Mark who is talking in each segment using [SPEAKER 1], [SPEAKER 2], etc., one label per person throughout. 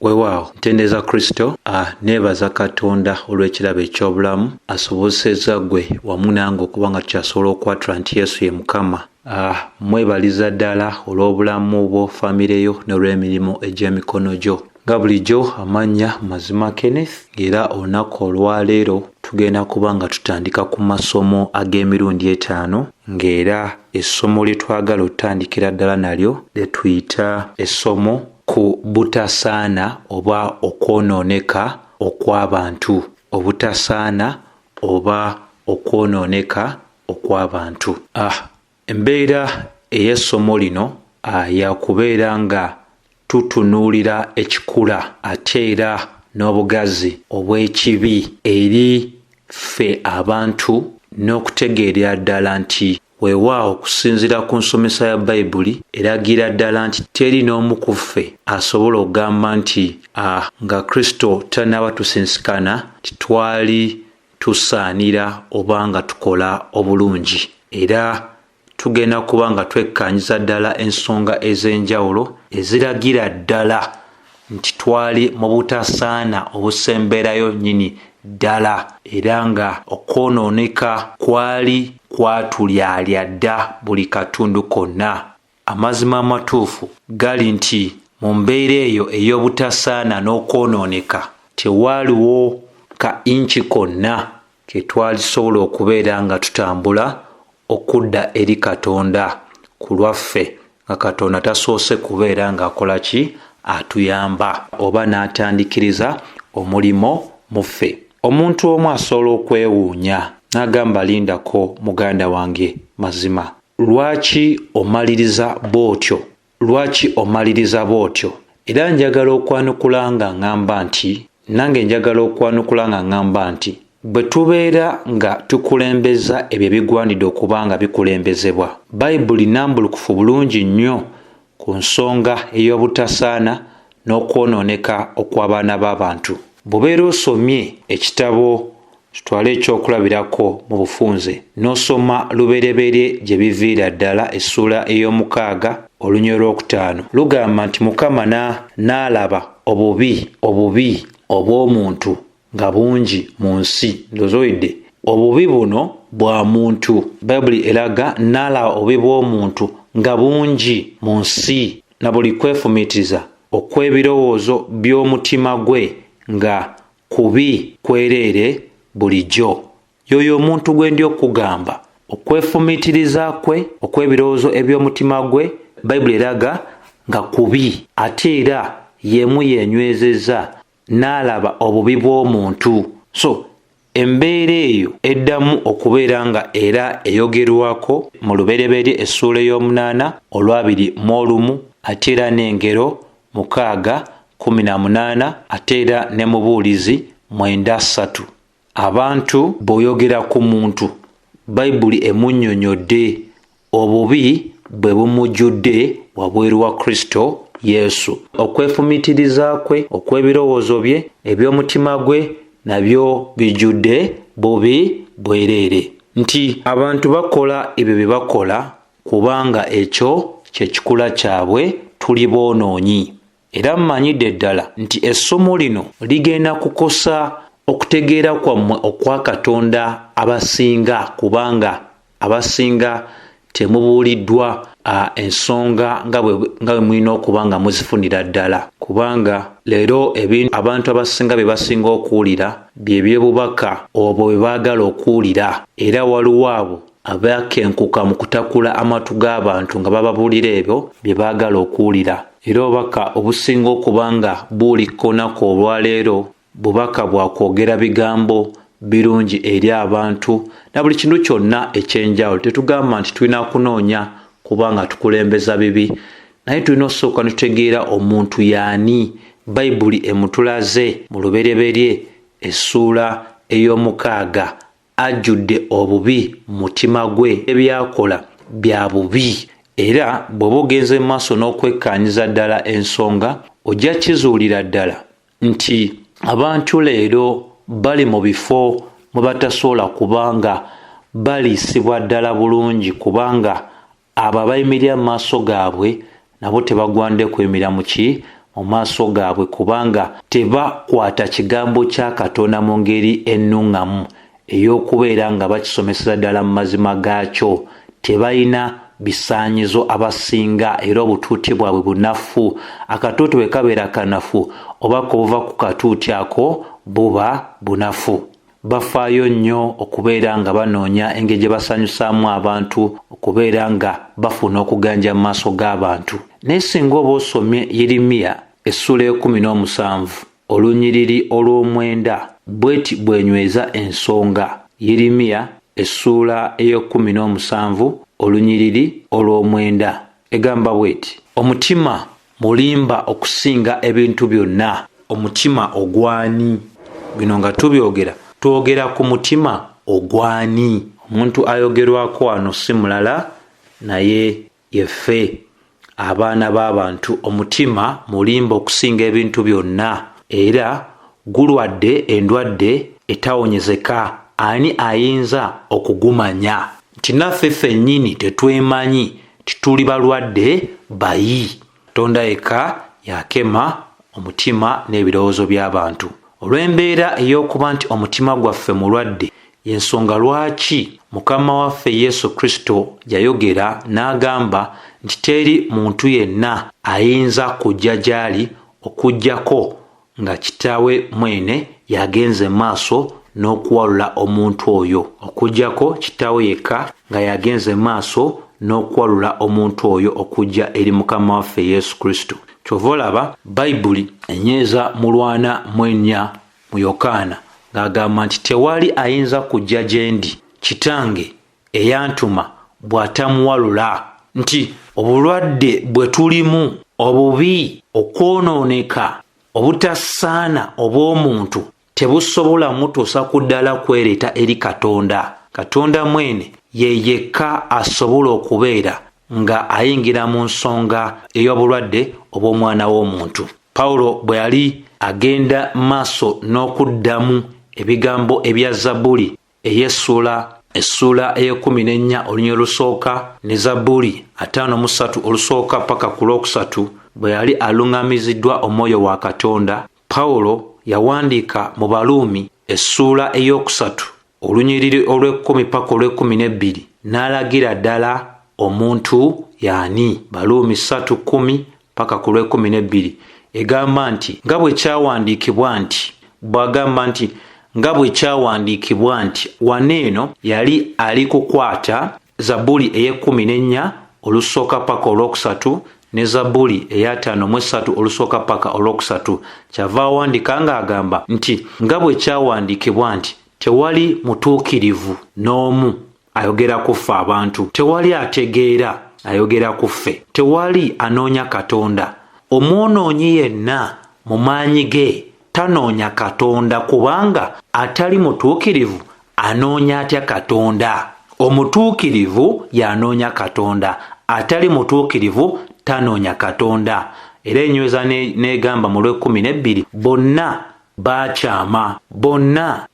[SPEAKER 1] Weewaawo ntendeza Kristo neebaza Katonda olw'ekirabo eky'obulamu asobozesezza ggwe wamu nange okuba nga tukyasobola okwatula nti Yesu ye Mukama. Mwebaliza ddala olw'obulamu bwo, famire yo n'olw'emirimu egy'emikono gyo. Nga bulijjo amannya Mazima Kenneth, era olunaku olwaleero tugenda kuba nga tutandika ku masomo ag'emirundi 5 ng'era essomo lye twagala otandikira ddala nalyo lye tuyita essomo ku butasaana oba okwonooneka okw'abantu. Obutasaana oba okwonooneka okw'abantu. Embeera ey'essomo lino yakubeera nga tutunuulira ekikula ate era n'obugazi obw'ekibi eri ffe abantu n'okutegeerera ddala nti weewaawo okusinziira ku nsomesa ya Bayibuli eragira ddala nti teri n'omu ku ffe asobola okugamba nti nga Kristo tannaba tusinsikana titwali tusaanira oba nga tukola obulungi. Era tugenda kuba nga twekkaanyiza ddala ensonga ez'enjawulo eziragira ddala nti twali mu butasaana obusemberayo nnyini ddala era nga okwonooneka kwali kwatulyalya dda buli katundu konna. Amazima amatuufu gali nti mu mbeera eyo ey'obutasaana n'okwonooneka tewaaliwo ka inchi konna ke twalisobola okubeera nga tutambula okudda eri Katonda ku lwaffe nga Katonda tasoose kubeera ng'akola ki? Atuyamba oba n'atandikiriza omulimo mu ffe. Omuntu omu asobola okwewuunya n'agamba lindako muganda wange Mazima, lwaki omaliriza bw'otyo? Lwaki omaliriza bw'otyo? Era njagala okwanukula nga ngamba nti nange njagala okwanukula nga ngamba nti bwe tubeera nga tukulembeza ebyo bigwanidde okuba nga bikulembezebwa, Bayibuli nnambulukufu bulungi nnyo ku nsonga ey'obutasaana n'okwonooneka okw'abaana b'abantu. Bw'obeera osomye ekitabo tutwale ekyokulabirako mu bufunze n'osoma lubereberye gye biviira ddala essuula ey'omukaaga olunywe lw'okutaano, lugamba nti Mukama n'alaba obubi obw'omuntu nga bungi mu nsi. Ndozoyidde obubi buno bwa muntu, Bayibuli eraga n'alaba obubi bw'omuntu nga bungi mu nsi, na buli kwefumiitiriza okw'ebirowoozo by'omutima gwe nga kubi kwereere bulijjo. Yoyo omuntu gwe ndi okugamba okwefumiitiriza kwe okw'ebirowoozo eby'omutima gwe Bayibuli eraga nga kubi, ate era yemu yenywezezza n'alaba obubi bw'omuntu. So embeera eyo eddamu okubeera nga era eyogerwako mu lubereberye essuula ey'omunaana olw'abiri ate era n'engero 6:18 ate era ne mu Buulizi 9:3. Abantu bw'oyogera ku muntu, Bayibuli emunnyonnyodde obubi bwe bumujjudde wabweru wa Kristo Yesu. Okwefumiitiriza kwe okw'ebirowoozo bye eby'omutima gwe nabyo bijjudde bubi bwereere. Nti abantu bakola ebyo bye bakola kubanga ekyo kye kikula kyabwe, tuli boonoonyi. Era mmanyidde ddala nti essomo lino ligenda kukosa okutegeera kwammwe okwa Katonda abasinga, kubanga abasinga temubuuliddwa ensonga nga bwe mulina okuba nga muzifunira ddala, kubanga leero abantu abasinga bye basinga okuwulira bye byebubaka obwo bwe baagala okuwulira, era waliwo abo abakenkuka mu kutakula amatu g'abantu nga bababuulira ebyo bye baagala okuwulira. Era obubaka obusinga okuba nga buli kkonaku olwaleero bubaka bwa kwogera bigambo birungi eri abantu na buli kintu kyonna ekyenjawulo. Tetugamba nti tulina kunoonya kuba nga tukulembeza bibi, naye tulina osooka netutegeera omuntu y'ani. Bayibuli emutulaze mu lubereberye essuula ey'omukaaga ajjudde obubi mu mutima gwe, ebyakola bya bubi. Era bw'oba ogenze mu maaso n'okwekkaanyiza ddala ensonga, ojja kizuulira ddala nti abantu leero bali mu bifo mwe batasobola kubanga baliisibwa ddala bulungi, kubanga abo abayimirira mu maaso gaabwe nabo tebagwande kuyimira mu maaso gaabwe kubanga tebakwata kigambo kya Katonda mu ngeri ennuŋŋamu ey'okubeera nga bakisomeseza ddala mu mazima gaakyo. Tebalina bisaanyizo abasinga era obutuuti bwabwe bunafu. Akatuuti bwe kabeera kanafu obaka obuva ku katuuti ako buba bunafu. Bafaayo nnyo okubeera nga banoonya engeri gye basanyusaamu abantu, okubeera nga bafuna okuganja mu maaso g'abantu. Naye singa oba osomye Yeremiya essula 17 olunyiriri olw'omwenda bweti bwenyweza ensonga. Yeremiya essula 17 olunyiriri olw'omwenda egamba bweti, omutima mulimba okusinga ebintu byonna. Omutima ogwani? Bino nga tubyogera twogera ku mutima ogwani. Omuntu ayogerwako wano si mulala naye yeffe abaana b'abantu. Omutima mulimba okusinga ebintu byonna era gulwadde endwadde etawonyezeka. Ani ayinza okugumanya? Nti naffe ffennyini tetwemanyi tituli balwadde bayi. Katonda yekka yakema omutima n'ebirowoozo by'abantu. Olw'embeera ey'okuba nti omutima gwaffe mulwadde, y'ensonga lwaki Mukama waffe Yesu Kristo yayogera n'agamba nti teri muntu yenna ayinza kujja gy'ali okuggyako nga kitaawe mwene yagenze maaso n'okuwalula omuntu oyo. Okuggyako kitaawe yekka nga yagenze maaso n'okuwalula omuntu oyo okujja eri Mukama waffe Yesu Kristo. Kyova olaba Bayibuli enyweza mu 4:4 mu Yokaana ng'agamba nti tewali ayinza kujja gye ndi kitange eyantuma bw'atamuwalula. Nti obulwadde bwe tulimu, obubi, okwonooneka, obutasaana obw'omuntu tebusobola mutuusa ku ddala kwereeta eri Katonda. Katonda mwene ye yekka asobola okubeera nga ayingira mu nsonga ey'obulwadde obw'omwana w'omuntu. Pawulo bwe yali agenda maaso n'okuddamu ebigambo ebya Zabbuli essula 14 olunyiriri olusooka ne Zabbuli 53 olusooka paka ku lwokusatu, bwe yali aluŋŋamiziddwa omwoyo wa Katonda, Pawulo yawandiika mu Baluumi essula 3 olunyiriri olw'10 paka olw'12 n'alagira ddala omuntu yaani. Baluumi 3:10 paka ku lw'12 egamba nti nga bwe kyawandiikibwa nti, bw'agamba nti nga bwe kyawandiikibwa nti, waneeno yali ali kukwata Zabbuli 14 olusooka paka olwokusatu ne Zabbuli 53 olusooka paka olwokusatu. Kyava awandiika ng'agamba nti nga bwe kyawandiikibwa nti tewali mutuukirivu n'omu, ayogera ku ffe abantu. Tewali ategeera, ayogera ku ffe. Tewali anoonya Katonda. Omwonoonyi yenna mu maanyi ge tanoonya Katonda kubanga atali mutuukirivu anoonya atya Katonda? Omutuukirivu y'anoonya Katonda, atali mutuukirivu tanoonya Katonda. Era enyweza n'egamba mu lw'12 bonna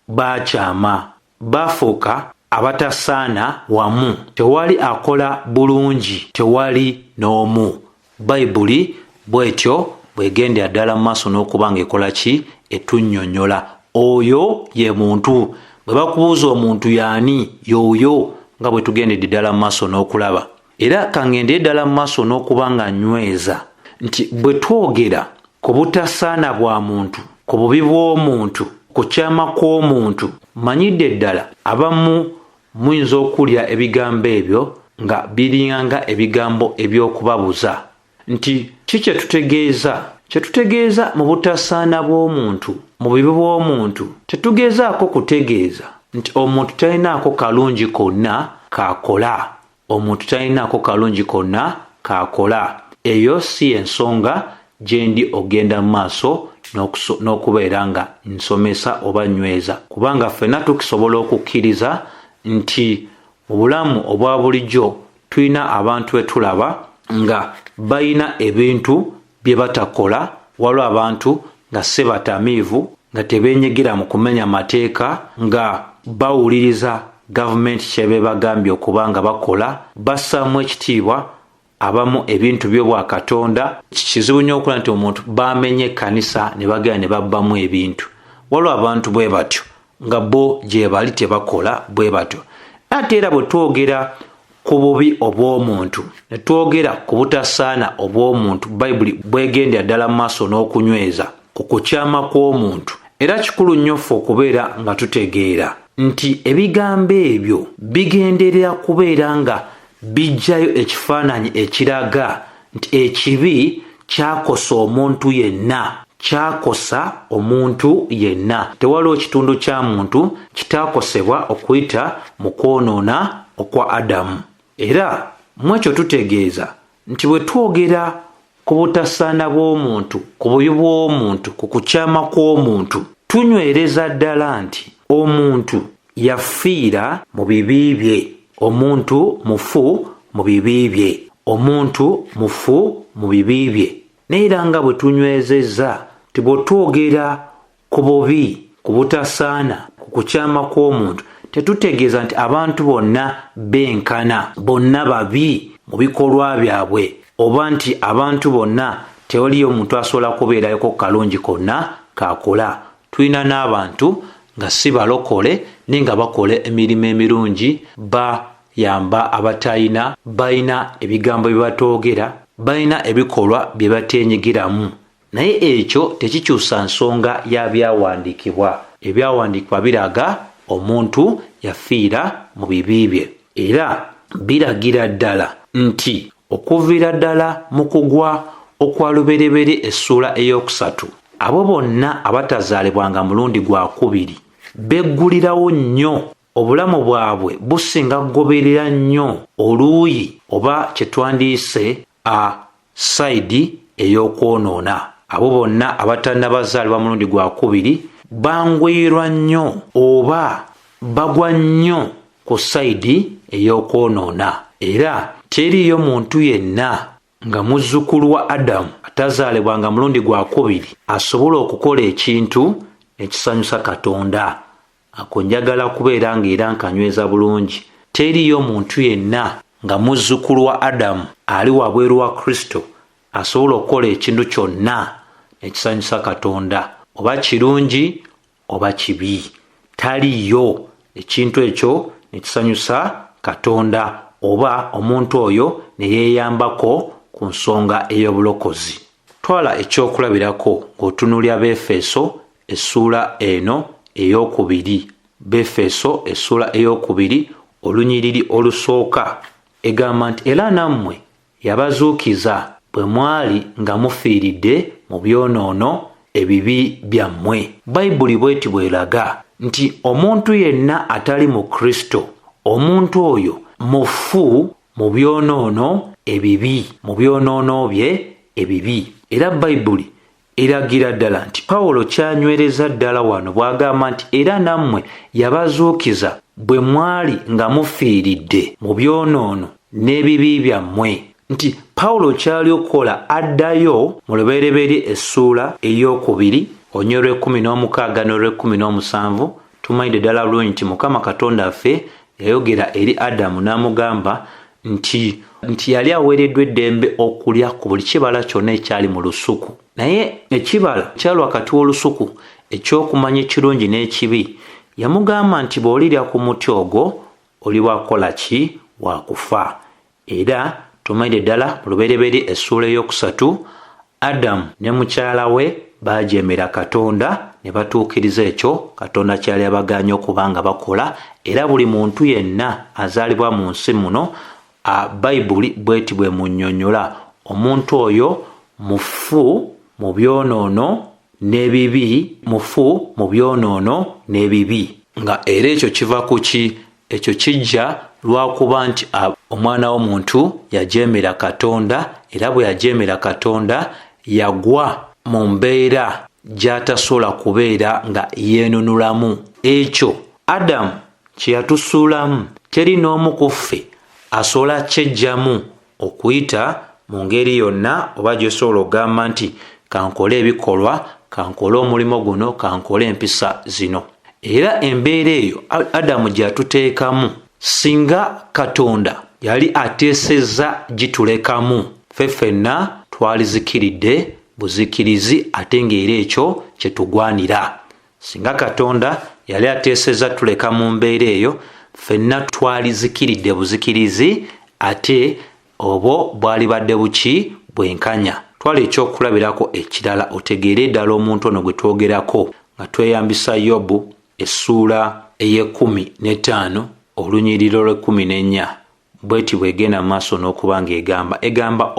[SPEAKER 1] baakyama, baafuuka abatasaana wamu, tewali akola bulungi, tewali n'omu. Bayibuli bw'etyo bw'egendera ddala mu maaso n'okuba ng'ekola ki? Etunnyonnyola. Oyo ye muntu. Bwe bakubuuza omuntu y'ani, y'oyo, nga bwe tugendedde ddala mu maaso n'okulaba. Era kangendere ddala mu maaso n'okuba nga nyweza nti bwe twogera ku butasaana bwa muntu, ku bubi bw'omuntu, ku kyama kw'omuntu, manyidde ddala abamu muyinza okulya ebigambo ebyo nga biringanga ebigambo eby'okubabuza. Nti ki kye tutegeeza? Kye tutegeeza mu butasaana bw'omuntu, mu bibi bw'omuntu, tetugezaako kutegeeza nti omuntu talinaako kalungi konna k'akola. Omuntu talinaako kalungi konna k'akola. Eyo si ensonga gye ndi ogenda mu maaso n'okubeera nga nsomesa oba nyweza, kubanga ffenna tukisobola okukkiriza nti mu bulamu obwa bulijjo tulina abantu etulaba nga balina ebintu bye batakola, waliwo abantu nga si batamiivu, nga tebeenyigira mu kumenya mateeka, nga bawuliriza gavumenti kyebe bagambye okuba nga bakola, bassaamu ekitiibwa abamu ebintu by'obwa Katonda kizibu nnyo okulaba nti omuntu bamenye ekkanisa ne bagenda ne babbamu ebintu. Waliwo abantu bwe batyo nga bo gye bali tebakola bwe batyo. Ate era bwe twogera ku bubi obw'omuntu ne twogera ku butasaana obw'omuntu, Bayibuli bwegendera ddala mu maaso n'okunyweza ku kukyama kw'omuntu. Era kikulu nnyo ffe okubeera nga tutegeera nti ebigambo ebyo bigenderera kubeera nga bijjayo ekifaananyi ekiraga nti ekibi kyakosa omuntu yenna, kyakosa omuntu yenna. Tewaliwo kitundu kya muntu kitaakosebwa okuyita mu kwonoona okwa Adamu. Era mu ekyo tutegeeza nti bwe twogera ku butasaana bw'omuntu, ku bubi bw'omuntu, ku kukyama kw'omuntu, tunywereza ddala nti omuntu yafiira mu bibi bye, omuntu mufu mu bibi bye, omuntu mufu mu bibi bye. Neera nga bwe tunywezezza ti bwe twogera ku bubi, ku butasaana, ku kukyama kw'omuntu, tetutegeeza nti abantu bonna benkana, bonna babi mu bikolwa byabwe, oba nti abantu bonna tewaliyo omuntu asobola kubeerayoko kalungi konna kakola. Tulina n'abantu nga si balokole naye nga bakola emirimu emirungi, bayamba abatayina, bayina ebigambo bye batoogera, bayina ebikolwa bye bateenyigiramu. Naye ekyo tekikyusa nsonga ya byawandiikibwa. Ebyawandiikibwa biraga omuntu yafiira mu bibi bye, era biragira ddala nti okuviira ddala mu kugwa okwa lubereberye essuula ey'okusatu, abo bonna abatazaalibwanga mulundi gwa kubiri beggulirawo nnyo, obulamu bwabwe businga kugoberera nnyo oluuyi oba kye twandiyise sayidi ey'okwonoona. Abo bonna abatannabazaalibwa mulundi gwa kubiri bangwirwa nnyo oba bagwa nnyo ku sayidi ey'okwonoona. Era teriyo muntu yenna nga muzzukulu wa Adamu atazaalibwanga mulundi gwa kubiri asobola okukola ekintu ekisanyusa Katonda. Ako njagala kubeera ng'era nkanyweza bulungi. Teriyo muntu yenna nga muzzukulu wa Adamu ali wabweru wa Kristo asobola okukola ekintu kyonna ekisanyusa Katonda, oba kirungi oba kibi. Taliyo ekintu ekyo ekisanyusa Katonda, oba omuntu oyo ne yeeyambako ku nsonga ey'obulokozi. Twala ekyokulabirako ng'otunuulya Befeso essuula eno ey'okubiri. Befeso essuula ey'okubiri olunyiriri olusooka egamba nti era nammwe yabazuukiza bwe mwali nga mufiiridde mu byonoono ebibi byammwe. Bayibuli bw'eti bw'eraga nti omuntu yenna atali mu Kristo, omuntu oyo mufu mu byonoono ebibi, mu byonoono bye ebibi. Era Bayibuli eragira ddala nti Pawulo kyanywereza ddala wano bw'agamba nti era nammwe yabazuukiza bwe mwali nga mufiiridde mu byonoono n'ebibi byammwe. Nti Pawulo kyali okukola addayo mu lubereberye essuula ey'okubiri onyolwe 16 n'olwe 17. Tumanyidde ddala bulungi nti Mukama Katonda waffe yayogera eri Adamu n'amugamba nti yali aweereddwa eddembe okulya ku buli kibala kyonna ekyali mu lusuku, naye ekibala kyali wakati w'olusuku eky'okumanya ekirungi n'ekibi yamugamba nti bw'olirya ku muti ogwo oli wakola ki? Wakufa. Era tumanyidde ddala mu lubereberye essuula ey'okusatu Adamu ne mukyala we baajeemera Katonda ne batuukiriza ekyo Katonda kyali abagaanye okuba nga bakola. Era buli muntu yenna azaalibwa mu nsi muno Bayibuli bw'eti bwe munnyonnyola, omuntu oyo mufu mu byonoono n'ebibi, mufu mu byonoono n'ebibi. Nga era ekyo kiva ku ki? Ekyo kijja lwakuba nti omwana w'omuntu yajeemera Katonda, era bwe yajeemera Katonda yagwa mu mbeera gy'atasobola kubeera nga yeenunulamu. Ekyo Adamu kye yatusuulamu teri n'omu ku ffe asobola kyejjamu okuyita mu ngeri yonna, oba gy'osobola okugamba nti kankole ebikolwa, kankole omulimu guno, kankole empisa zino. Era embeera eyo Adamu gy'atuteekamu, singa Katonda yali ateesezza gitulekamu ffe ffenna twalizikiridde buzikirizi ate ng'era ekyo kye tugwanira. Singa Katonda yali ateesezza tuleka mu mbeera eyo, ffenna twalizikiridde buzikirizi ate obwo bwali badde buki bwenkanya. Twali ekyokulabirako ekirala otegeere ddala omuntu ono gwe twogerako nga tweyambisa Yobu essuula ey'15 olunyiriro lw'14 bweti bwegenda maaso n'okuba ng'egamba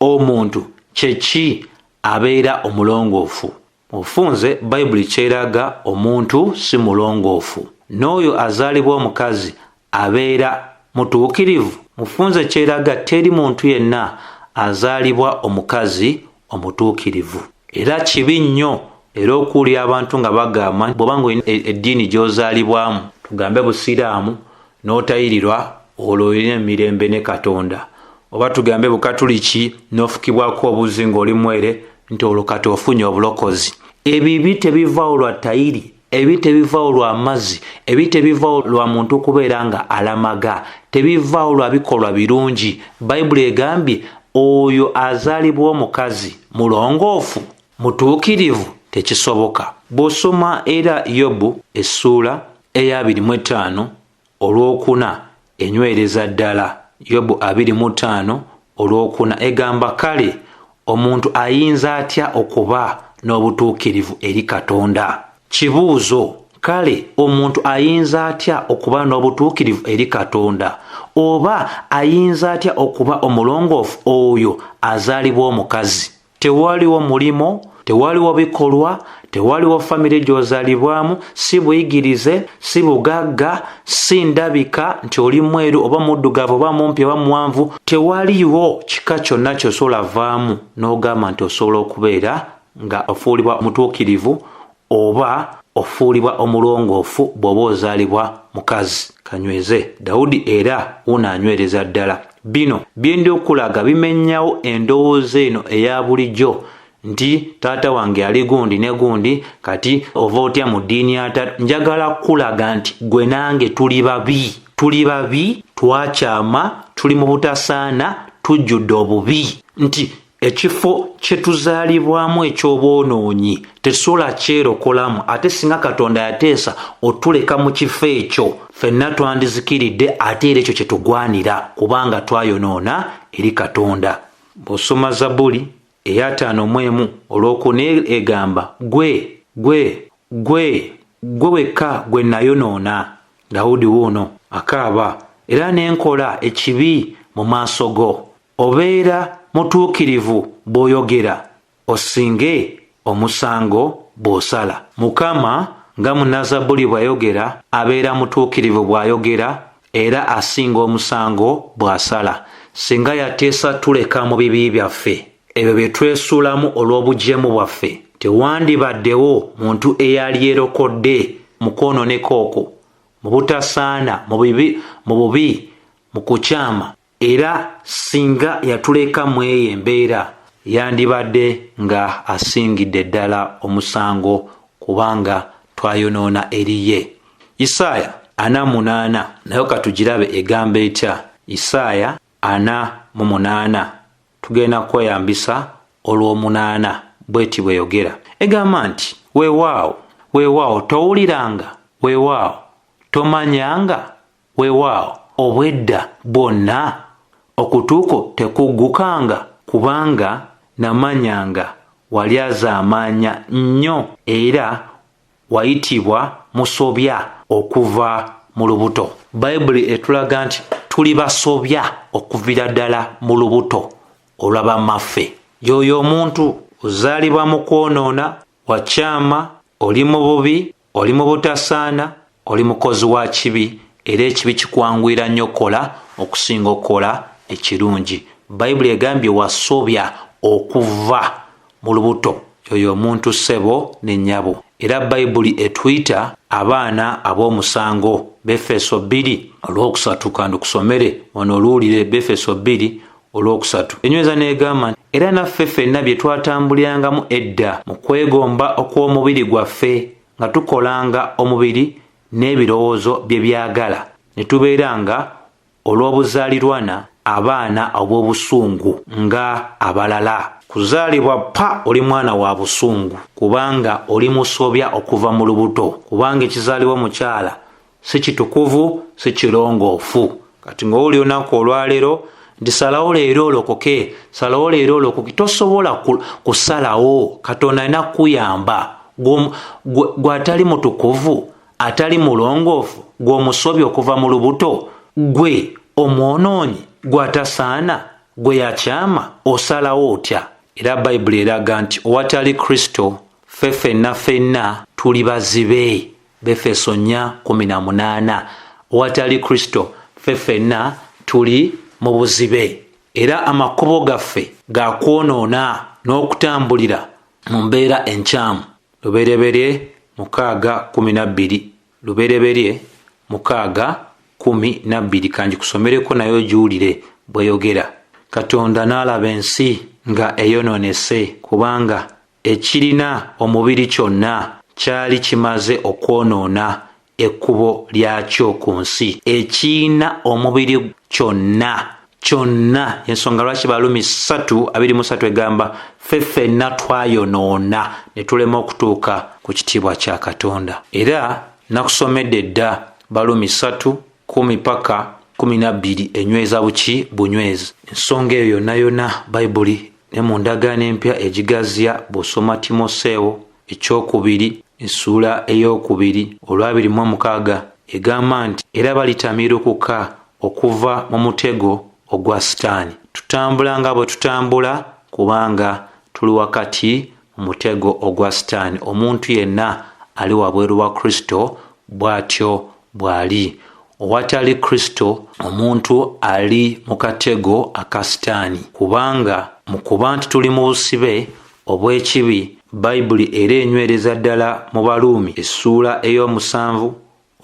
[SPEAKER 1] omuntu kyeki abeera omulongoofu. Mufunze Bayibuli kyeraga omuntu si mulongoofu, n'oyo azaalibwa omukazi abeera mutuukirivu. Mufunze kyeraga teri muntu yenna azaalibwa omukazi omutuukirivu. Era kibi nnyo era okuwulira abantu nga bagamba bw'oba ng'olina eddiini gy'ozaalibwamu, tugambe Busiraamu, n'otayirirwa olwo olina emirembe ne Katonda, oba tugambe Bukatuliki n'ofukibwako obuzi ng'oli mwere nti olwo kati ofunye obulokozi. Ebibi tebivaawo lwa tayiri, ebibi tebivaawo lwa mazzi, ebibi tebivaawo lwa muntu kubeera nga alamaga, tebivaawo lwa bikolwa birungi. Bayibuli egambye oyo azaalibwa omukazi mulongoofu mutuukirivu tekisoboka. Bw'osoma era Yobu essuula eya25 olwokuna enywereza ddala, Yobu 25 olwokuna egamba kale omuntu ayinza atya okuba n'obutuukirivu eri Katonda? Kibuuzo, kale omuntu ayinza atya okuba n'obutuukirivu eri Katonda? Oba ayinza atya okuba omulongoofu oyo azaalibwa omukazi? Tewaliwo mulimo, tewaliwo bikolwa, tewaliwo famire gy'ozaalibwamu, si buyigirize, si bugagga, si ndabika nti oli mweru oba muddugavu oba mumpi oba muwanvu. Tewaliwo kika kyonna ky'osobola vaamu n'ogamba nti osobola okubeera nga ofuulibwa mutuukirivu oba ofuulibwa omulongoofu bw'oba ozaalibwa mukazi. Kanyweze Dawudi era unaanywereza ddala. Bino byendi okulaga bimenyawo endowooza eno eya bulijjo nti taata wange ali gundi ne gundi, kati ova otya mu ddiini ya taata. Njagala kulaga nti gwe nange tuli babi, twakyama, tuli mu butasaana, tujjudde obubi, nti ekifo kye tuzaalibwamu eky'obwonoonyi tetusobola kyerokolamu, ate singa Katonda yateesa otuleka mu kifo ekyo ffenna twandizikiridde ate era ekyo kye tugwanira kubanga twayonoona eri Katonda. Bw'osoma Zabbuli eya 51 olwokuna egamba gwe wekka gwe nayonoona. Dawudi wuuno akaaba era n'enkola ekibi mu maaso go. Obeera mutuukirivu bw'oyogera, osinge omusango bw'osala. Mukama nga munnazabbuli bw'ayogera abeera mutuukirivu bw'ayogera era asinga omusango bw'asala. Singa yateesa tuleka mu bibi byaffe ebyo bye twesuulamu olw'obujeemu bwaffe, tewandibaddewo muntu eyali yerokodde mu kwonooneka okwo, mu butasaana, mu bubi, mu kukyama. Era singa yatuleka mu eyo embeera yandibadde nga asingidde ddala omusango kubanga twayonoona eri ye. Isaaya 48 nayo katugirabe egamba etya. Isaaya 48 tugenda kweyambisa olw'omunaana bweti bweyogera. Egamba nti weewaawo towuliranga, weewaawo tomanyanga, weewaawo obwedda bwonna okutuuko tekuggukanga, kubanga namanyanga wali azaamaanya nnyo era wayitibwa musobya okuva mu lubuto. Bayibuli etulaga nti tuli basobya okuvira ddala mu lubuto olwa bammaffe. Y'oyo omuntu ozaalibwa mu kwonoona, wakyama, oli mu bubi, oli mu butasaana, oli mukozi wa kibi, era ekibi kikwanguyira nnyo kola okusinga okola ekirungi. Bayibuli egambye wasobya okuva mu lubuto. Y'oyo omuntu ssebo ne nnyabo. Era Bayibuli etuyita abaana ab'omusango. Befeso 2:3 kandi kusomere wano oluwulire Befeso 2:3. Enyweza n'egamba era naffe ffenna bye twatambulirangamu edda mu kwegomba okw'omubiri gwaffe nga tukolanga omubiri n'ebirowoozo bye byagala, ne tubeeranga olw'obuzaalirwana abaana obw'obusungu nga abalala. Kuzaalibwa pa oli mwana wa busungu kubanga oli musobya okuva mu lubuto, kubanga ekizaalibwa omukyala si kitukuvu si kirongoofu. Kati ng'oli olunaku olwaleero nti salawo leero olokoke, salawo leero olokoke, tosobola kusalawo. Katonda alina kukuyamba. Gw'atali mutukuvu, atali mulongoofu, gw'omusobya okuva mu lubuto, gwe omwonoonyi, gw'atasaana, gwe yakyama, osalawo otya? Era Bayibuli eraga nti owatali Kristo ffe ffenna tuli bazibe. Befeso 4:18. Owatali Kristo ffe ffenna tuli mu buzibe. Era amakubo gaffe ga kwonoona n'okutambulira mu mbeera enkyamu. Lubereberye 6:12. Lubereberye 6:12. Kanji kusomereko nayo ojuwulire bweyogera. Katonda n'alaba ensi nga eyonoonese kubanga ekirina omubiri kyonna kyali kimaze okwonoona ekkubo lyakyo ku nsi. Ekirina omubiri kyonna ensonga lwaki Balumi 3:23 egamba ffe ffenna twayonoona ne tulema okutuuka ku kitiibwa kya Katonda. Era nakusomedde dda Balumi 3:10-12 enyweza buki bunywezi. Ensonga eyo yonna Bayibuli ne mu ndagaano empya egigaziya bw'osoma Timoseewo 2 essuula 2 olwa26 egamba nti era balitamirukuka okuva mu mutego ogwa Sitaani. Tutambula nga bwe tutambula kubanga tuli wakati mu mutego ogwa Sitaani. Omuntu yenna ali wabweru wa Kristo bw'atyo bw'ali. Owatali Kristo omuntu ali mu katego aka Sitaani, kubanga mu kuba nti tuli mu busibe obw'ekibi, Bayibuli era enywereza ddala mu Baluumi essuula 7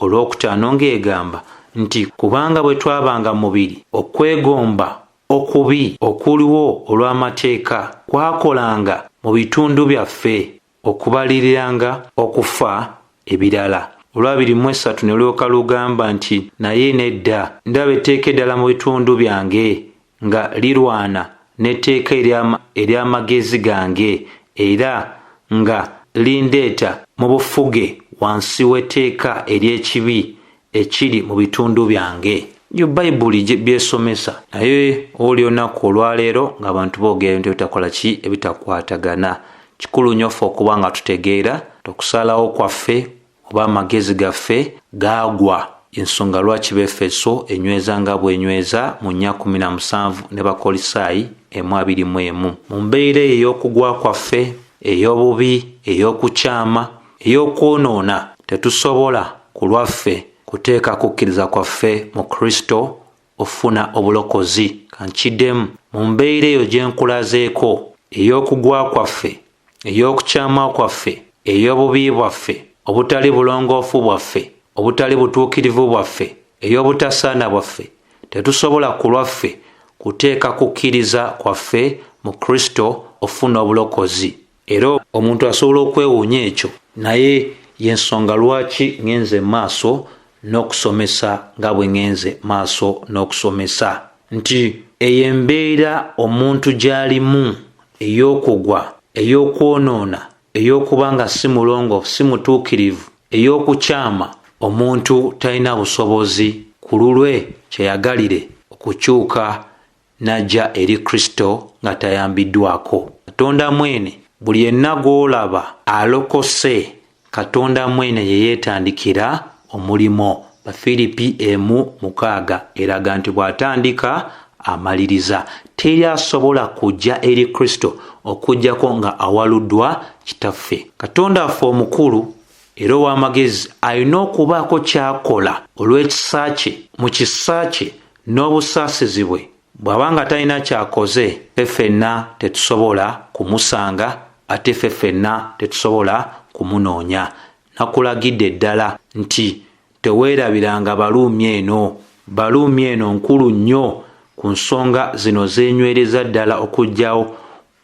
[SPEAKER 1] olw'okutaano ng'egamba nti kubanga bwe twabanga mubiri okwegomba okubi okuliwo olw'amateeka kwakolanga mu bitundu byaffe okubaliriranga okufa ebirala. Olwa23 ne lyoka lugamba nti naye nedda ndaba etteeka eddala mu bitundu byange nga lirwana n'etteeka ery'amagezi gange era nga lindeeta mu bufuge wansi w'etteeka ery'ekibi ekiri mu bitundu byange. Yo Bayibuli byesomesa. Naye oli olunaku olwaleero ng'abantu boogera ebintu ebitakola ki ebitakwatagana. Kikulu nnyo ffe okuba nga tutegeera okusalawo kwaffe oba amagezi gaffe gaagwa. Ensonga lwaki Befeso enyweza nga bw'enyweza mu 4:17 ne Bakolisaayi 1:21. Mu mbeera ey'okugwa kwaffe, ey'obubi, ey'okukyama, ey'okwonoona, tetusobola ku lwaffe kuteeka kukkiriza kwaffe mu Kristo ofuna obulokozi. Kankiddemu mu mbeera eyo gye nkulazeeko ey'okugwa kwaffe, ey'okukyama kwaffe, ey'obubi bwaffe, obutali bulongoofu bwaffe, obutali butuukirivu bwaffe, ey'obutasaana bwaffe, tetusobola ku lwaffe kuteeka kukkiriza kwaffe mu Kristo ofuna obulokozi. Era omuntu asobola okwewuunya ekyo, naye y'ensonga lwaki ngenze maaso n'okusomesa nga bwe ngenze maaso n'okusomesa nti eyo embeera omuntu gy'alimu ey'okugwa, ey'okwonoona, ey'okuba nga si mulongoofu si mutuukirivu, ey'okukyama, omuntu talina busobozi ku lulwe kyeyagalire okukyuka n'ajja eri Kristo nga tayambiddwako. Katonda mwene buli yenna gw'olaba alokose, Katonda mwene ye yeetandikira omulimo. Bafilipi 1:6 eraga nti bw'atandika amaliriza. Teri asobola kujja eri Kristo okujjako nga awaluddwa Kitaffe. Katonda affe omukulu era ow'amagezi alina okubaako ky'akola olw'ekisa kye mu kisa kye n'obusaasizi bwe. Bw'aba nga talina ky'akoze, ffe ffenna tetusobola kumusanga ate ffe ffenna tetusobola kumunoonya. Nakulagidde ddala nti teweerabiranga Baluumi eno nkulu nnyo ku nsonga zino zeenywereza ddala okuggyawo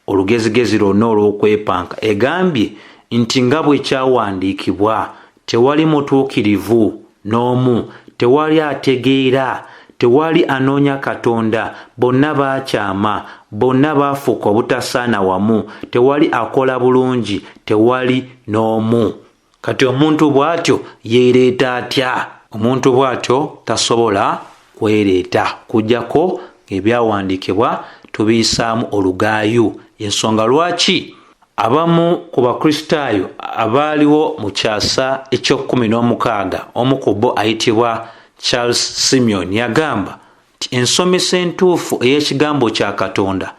[SPEAKER 1] olugezigezi lwonna olw'okwepanka. Egambye nti nga bwe kyawandiikibwa, tewali mutuukirivu n'omu, tewali ategeera, tewali anoonya Katonda, bonna baakyama, bonna baafuuka obutasaana wamu, tewali akola bulungi, tewali n'omu. Kati omuntu bw'atyo yeereeta atya? Omuntu bw'atyo tasobola kwereeta kuggyako ebyawandiikibwa tubiyisaamu olugaayu. Ensonga lwaki abamu ku bakristaayo abaaliwo mu kyasa ekyo-16 omu ku bo ayitibwa Charles Simeon yagamba nti ensomesa entuufu ey'ekigambo kya Katonda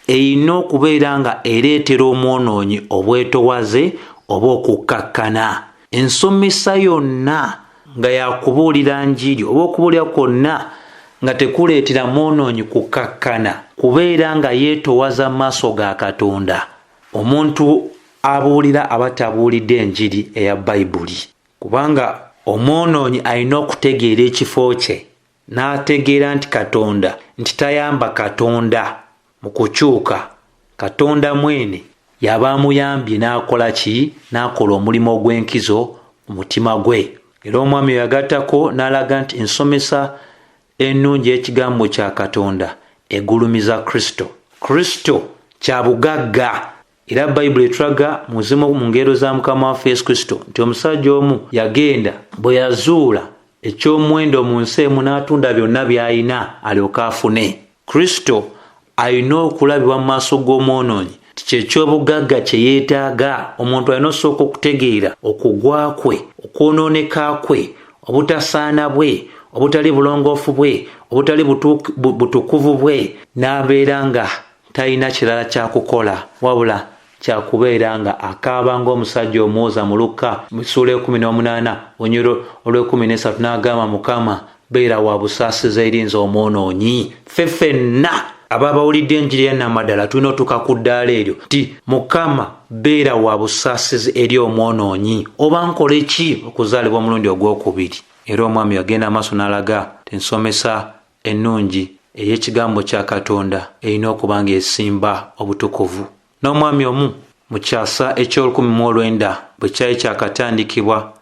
[SPEAKER 1] erina okubeera nga ereetera omwonoonyi obwetowaze oba okukkakkana. Ensomesa yonna nga yakubuulira njiri oba okubuulira kwonna nga tekuleetera mwonoonyi kukkakkana, kubeera nga yeetowaza mu maaso ga Katonda. Omuntu abuulira aba tabuulidde enjiri eya Bayibuli, kubanga omwonoonyi alina okutegeera ekifo kye n'ategeera nti Katonda nti tayamba Katonda mu kukyuka. Katonda mwene yaba amuyambye n'akola ki? N'akola omulimu ogw'enkizo mu mutima gwe. Era omwami yagattako n'alaga nti ensomesa ennungi y'ekigambo kya Katonda egulumiza Kristo. Kristo kya bugagga. Era Bayibuli etulaga muzimu mu ngero za Mukama waffe Yesu Kristo nti omusajja omu yagenda bwe yazuula eky'omuwendo mu nsi emu n'atunda byonna by'alina alyoke afune. Kristo alina okulabibwa mu maaso g'omwonoonyi ti kyekyobugagga kye yeetaaga. Omuntu alina osooka okutegeera okugwa kwe, okwonooneka kwe, obutasaana bwe, obutali bulongoofu bwe, obutali butukuvu bwe, n'abeera nga talina kirala kyakukola wabula kyakubeera nga akaaba ng'omusajja omwoza mu Luka mu ssuula 18 onyero olw'13 n'agamba Mukama beera wa busaasizi eri nze omwonoonyi. Ffe ffenna aba bawulidde enjiri ya Nnamadala tulina otuuka ku ddaala eryo nti Mukama beera wa busaasizi eri omwonoonyi. Oba nkole ki okuzaalibwa omulundi ogwokubiri? Era omwami yagenda amaaso n'alaga ensomesa ennungi ey'ekigambo kya Katonda erina okuba nga esimba obutukuvu. N'omwami omu mu kyasa ekyo-19 bwe kyali kyakatandikibwa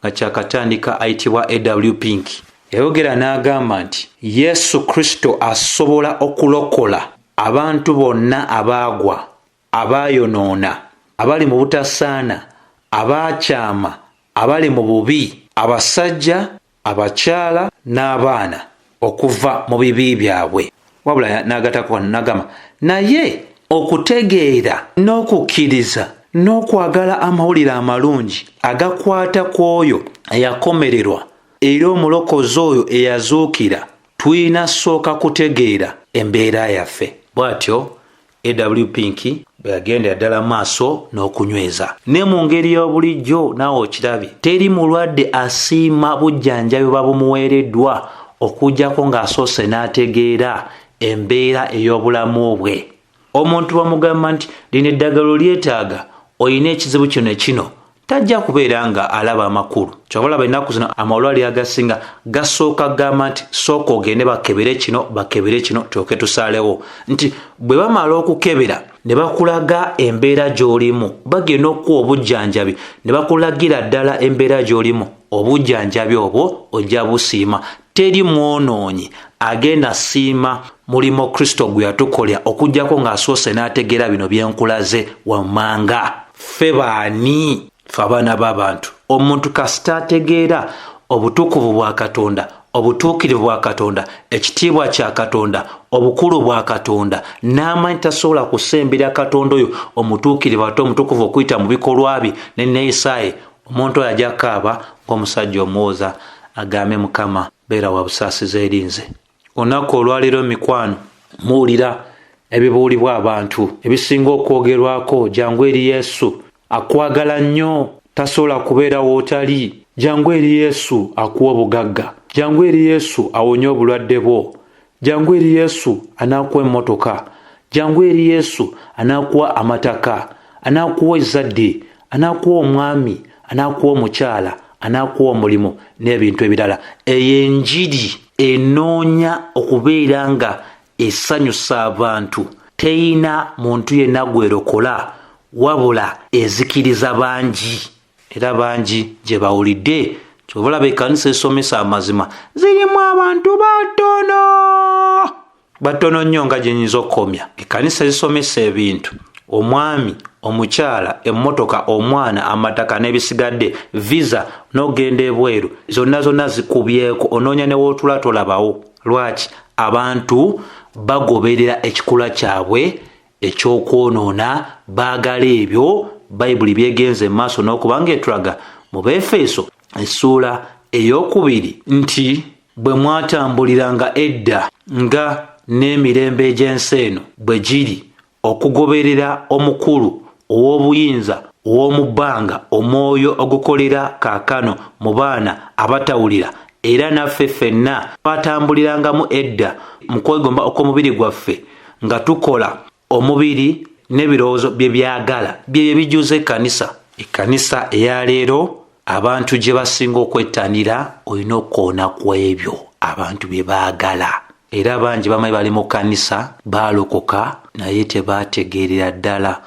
[SPEAKER 1] nga kyakatandika ayitibwa A.W. Pink yayogera n'agamba nti Yesu Kristo asobola okulokola abantu bonna abaagwa, abaayonoona, abali mu butasaana, abaakyama, abali mu bubi, abasajja, abakyala n'abaana okuva mu bibi byabwe. Wabula n'agattako n'agamba naye okutegeera n'okukkiriza n'okwagala amawulire amalungi agakwata ku oyo eyakomererwa era omulokozi oyo eyazuukira, tulina sooka kutegeera embeera yaffe. Bw'atyo A.W. Pink bwe yagendera ddala maaso n'okunyweza. Ne mu ngeri y'obulijjo naawe okirabye, teri mulwadde asiima bujjanjabi buba bumuweereddwa okuggyako ng'asoose n'ategeera embeera ey'obulamu bwe. Omuntu bamugamba nti lino eddagala olyetaaga, olina ekizibu kino ekino, tajja kubeera nga alaba amakulu. Kyobalaba ennaku zino amalwaliro agasinga gasooka gamba nti sooka ogende bakebere kino tulyoke tusaalewo. Nti bwe bamala okukebera ne bakulaga embeera gy'olimu, bagenda okuwa obujjanjabi ne bakulagira ddala embeera gy'olimu, obujjanjabi obwo ojja busiima. Teri mwonoonyi agenda siima mulimo Kristo gwe yatukolera okuggyako ng'asoose n'ategeera bino bye nkulaze wammanga. Ffe baani? Ffe abaana b'abantu. Omuntu kasita ategeera obutukuvu bwa Katonda, obutuukirivu bwa Katonda, ekitiibwa kya Katonda, obukulu bwa Katonda, n'amanyi tasobola kusembera Katonda oyo omutuukirivu ate omutukuvu okuyita mu bikolwa bye n'enneeyisaaye, omuntu oyo ajja kaaba ng'omusajja omwoza agambe Mukama beera wa busaasizi eri nze. Olunaku olwaleero mikwano muwulira ebibuulibwa abantu ebisinga okwogerwako, jangu eri Yesu, akwagala nnyo, tasobola kubeera wootali. Jangu eri Yesu akuwa obugagga. Jangu eri Yesu awonye obulwadde bwo. Jangu eri Yesu anaakuwa emmotoka. Jangu eri Yesu anaakuwa amataka, anaakuwa ezzadde, anaakuwa omwami, anaakuwa omukyala, anaakuwa omulimu n'ebintu ebirala. Eyo enjiri enoonya okubeera nga esanyusa abantu. Teyina muntu yenna gwerokola wabula ezikiriza bangi, era bangi gye bawulidde kyova olaba ekkanisa esomesa amazima zirimu abantu batono nnyo nga gye nyinza okukomya. Ekkanisa zisomesa ebintu, omwami, omukyala, emmotoka, omwana, amataka n'ebisigadde, visa n'ogenda ebweru, zonna zikubyeko, onoonya ne wootula tolabawo. Lwaki? Abantu bagoberera ekikula kyabwe ekyokwonoona, baagala ebyo bayibuli byegenze mu maaso n'okubanga etulaga mu Befeso essuula ey'okubiri nti bwe mwatambuliranga edda nga n'emirembe egy'ensi eno bwe giri, okugoberera omukulu ow'obuyinza ow'omu bbanga, omwoyo ogukolera kaakano mu baana abatawulira, era naffe ffenna twatambulirangamu edda mu kwegomba okw'omubiri gwaffe nga tukola omubiri n'ebirowoozo bye byagala, bye bijjuza ekkanisa. Ekkanisa eya leero abantu gye basinga okwettanira olina okukoona ku ebyo abantu bye baagala. Era bangi bamanyi bali mu kkanisa baalokoka naye tebaategeerera ddala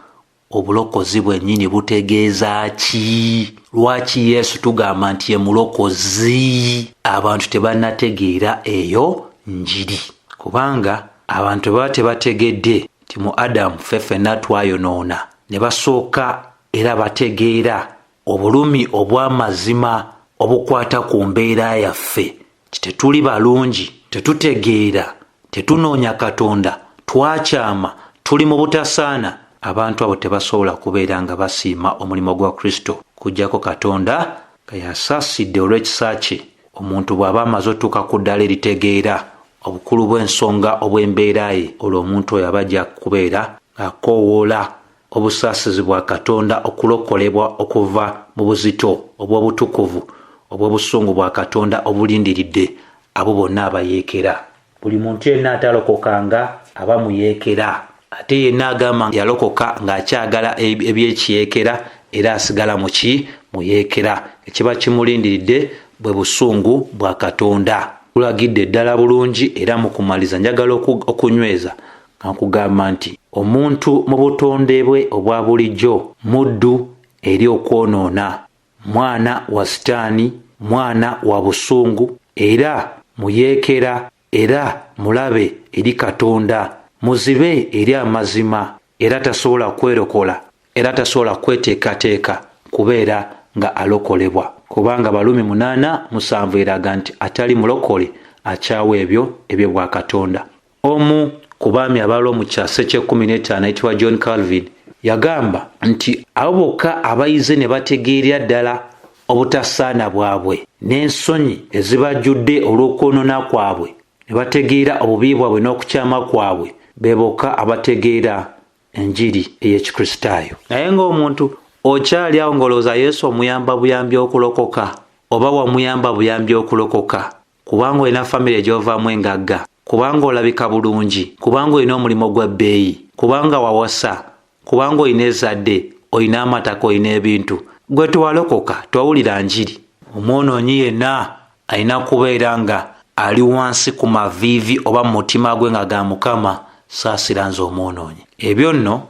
[SPEAKER 1] obulokozi bwennyini butegeeza ki? Lwaki Yesu tugamba nti ye mulokozi? Abantu tebannategeera eyo njiri, kubanga abantu baba tebategedde nti mu Adamu ffenna twayonoona, ne basooka era bategeera obulumi obw'amazima obukwata ku mbeera yaffe, tetuli balungi, tetutegeera, tetunoonya Katonda, twakyama, tuli mu butasaana. Abantu abo tebasobola kubeera nga basiima omulimu gwa Kristo, kuggyako Katonda nga yasaasidde olw'ekisa kye. Omuntu bw'aba amaze otuuka ku ddala eritegeera obukulu bw'ensonga obw'embeera ye, olwo omuntu oyo aba ajja kubeera ng'akoowoola obusaasizi bwa Katonda, okulokolebwa okuva mu buzito obw'obutukuvu obw'obusungu bwa Katonda obulindiridde abo bonna abayeekera. Buli muntu yenna atalokokanga aba muyeekera, ate yenna agamba yalokoka ng'akyagala ebyekiyeekera era asigala muyeekera. Ekiba kimulindiridde bwe busungu bwa Katonda. Tulagidde ddala bulungi era mu kumaliza njagala okunyweza nga nkugamba nti omuntu mu butonde bwe obwa bulijjo muddu eri okwonoona, mwana wa sitaani, mwana wa busungu, era muyeekera, era mulabe eri Katonda, muzibe eri amazima, era tasobola kwerokola, era tasobola kweteekateeka kubeera nga alokolebwa. Kubanga Balumi 8:7 eraga nti atali mulokole akyawa ebyo bwa Katonda. Omu ku baami abalwa mu kyasa ekye-15 ayitibwa John Calvin yagamba nti abo bokka abayize ne bategeerera ddala obutasaana bwabwe n'ensonyi ezibajjudde olw'okwonoona kwabwe, ne bategeera obubi bwabwe n'okukyama kwabwe, be bokka abategeera enjiri ey'Ekikristaayo. Naye ng'omuntu okyali awo ng'olowooza Yesu omuyamba buyambi okulokoka, oba wamuyamba buyambi okulokoka, kubanga olina famire gy'ovaamu engagga, kubanga olabika bulungi, kubanga olina omulimu gw'ebbeeyi, kubanga wawasa, kubanga olina ezzadde, olina amataka, olina ebintu, gwe tewalokoka, tewawulira njiri. Omwonoonyi yenna alina kubeera nga ali wansi ku maviivi oba mu mutima gwe nga ga Mukama, saasira nze omwonoonyi. Ebyo nno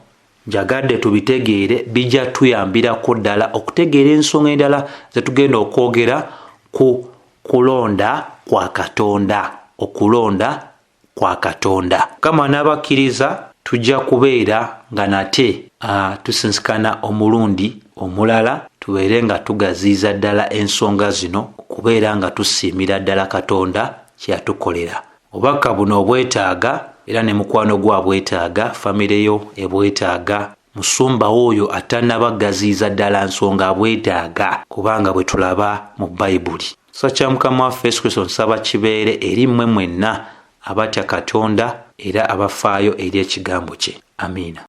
[SPEAKER 1] njagadde tubitegeere, bijja tuyambirako ddala okutegeera ensonga endala ze tugenda okwogera ku kulonda kwa Katonda, okulonda kwa Katonda. Kama n'abakkiriza tujja kubeera nga nate tusinsikana omulundi omulala, tubeere nga tugaziiza ddala ensonga zino, okubeera nga tusiimira ddala Katonda kye yatukolera. Obubaka buno obwetaaga era ne mukwano gwa bwetaaga, famire yo ebwetaaga, musumba oyo atannabagaziiza ddala nsonga abwetaaga, kubanga bwe tulaba mu Bayibuli. So kya Mukama waffe Yesu Kristo nsaba kibeere eri mmwe mwenna abatya Katonda era abafaayo eri ekigambo kye. Amiina.